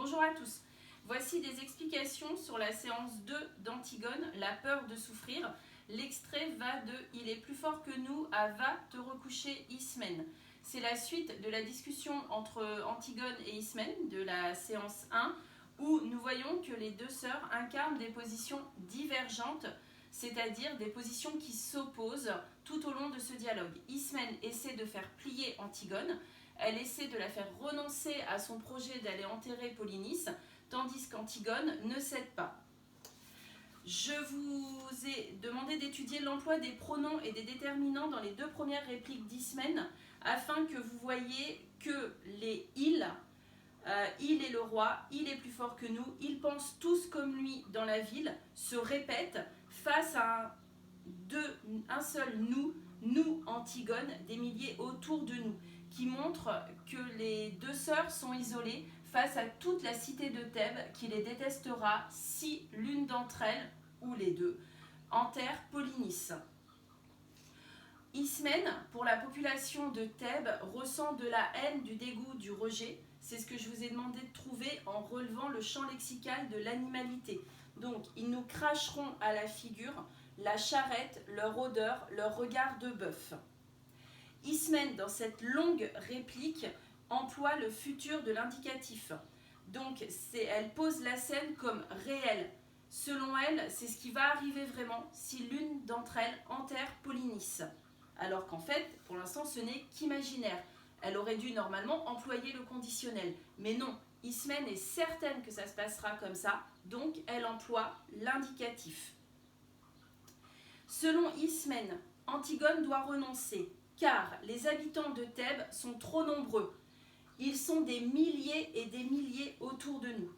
Bonjour à tous. Voici des explications sur la séance 2 d'Antigone, la peur de souffrir. L'extrait va de « Il est plus fort que nous » à « Va te recoucher Ismène ». C'est la suite de la discussion entre Antigone et Ismène de la séance 1 où nous voyons que les deux sœurs incarnent des positions divergentes, c'est-à-dire des positions qui s'opposent tout au long de ce dialogue. Ismène essaie de faire plier Antigone, elle essaie de la faire renoncer à son projet d'aller enterrer Polynice, tandis qu'Antigone ne cède pas. Je vous ai demandé d'étudier l'emploi des pronoms et des déterminants dans les deux premières répliques d'Ismène, afin que vous voyez que les « il » est le roi, il est plus fort que nous, ils pensent tous comme lui dans la ville, se répètent face à un seul nous Antigone, des milliers autour de nous, qui montre que les deux sœurs sont isolées face à toute la cité de Thèbes qui les détestera si l'une d'entre elles, ou les deux, enterre Polynice. Ismène, pour la population de Thèbes, ressent de la haine, du dégoût, du rejet. C'est ce que je vous ai demandé de trouver en relevant le champ lexical de l'animalité. Donc, ils nous cracheront à la figure la charrette, leur odeur, leur regard de bœuf. Ismène, dans cette longue réplique, emploie le futur de l'indicatif. Donc, elle pose la scène comme réelle. Selon elle, c'est ce qui va arriver vraiment si l'une d'entre elles enterre Polynice. Alors qu'en fait, pour l'instant, ce n'est qu'imaginaire. Elle aurait dû normalement employer le conditionnel. Mais non, Ismène est certaine que ça se passera comme ça, donc elle emploie l'indicatif. Selon Ismène, Antigone doit renoncer, car les habitants de Thèbes sont trop nombreux. Ils sont des milliers et des milliers autour de nous.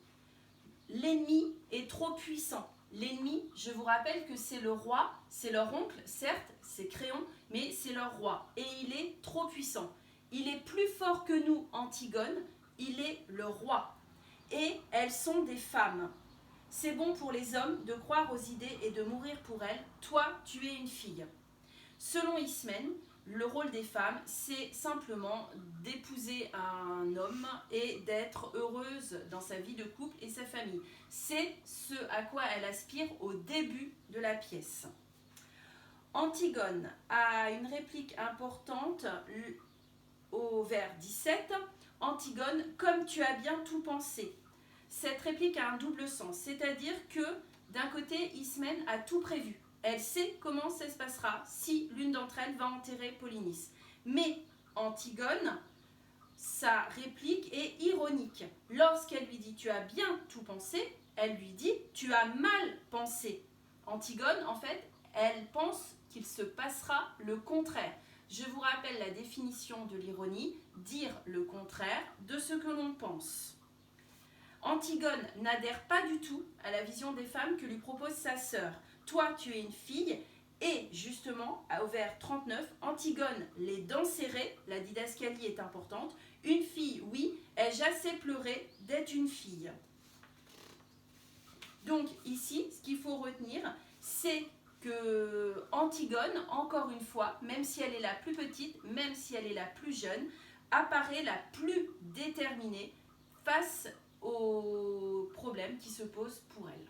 L'ennemi est trop puissant. L'ennemi, je vous rappelle que c'est le roi, c'est leur oncle, certes, c'est Créon, mais c'est leur roi. Et il est trop puissant. Il est plus fort que nous, Antigone, il est le roi. Et elles sont des femmes. C'est bon pour les hommes de croire aux idées et de mourir pour elles. Toi, tu es une fille. Selon Ismène, le rôle des femmes, c'est simplement d'épouser un homme et d'être heureuse dans sa vie de couple et sa famille. C'est ce à quoi elle aspire au début de la pièce. Antigone a une réplique importante au vers 17. Antigone, comme tu as bien tout pensé. Cette réplique a un double sens, c'est-à-dire que d'un côté, Ismène a tout prévu. Elle sait comment ça se passera si l'une d'entre elles va enterrer Polynice. Mais Antigone, sa réplique est ironique. Lorsqu'elle lui dit « tu as bien tout pensé », elle lui dit « tu as mal pensé ». Antigone, en fait, elle pense qu'il se passera le contraire. Je vous rappelle la définition de l'ironie, dire le contraire de ce que l'on pense. Antigone n'adhère pas du tout à la vision des femmes que lui propose sa sœur. Toi, tu es une fille, et justement, au vers 39, Antigone, les dents serrées, la didascalie est importante, une fille, oui, ai-je assez pleuré d'être une fille. Donc ici, ce qu'il faut retenir, c'est que Antigone, encore une fois, même si elle est la plus petite, même si elle est la plus jeune, apparaît la plus déterminée face aux problèmes qui se posent pour elle.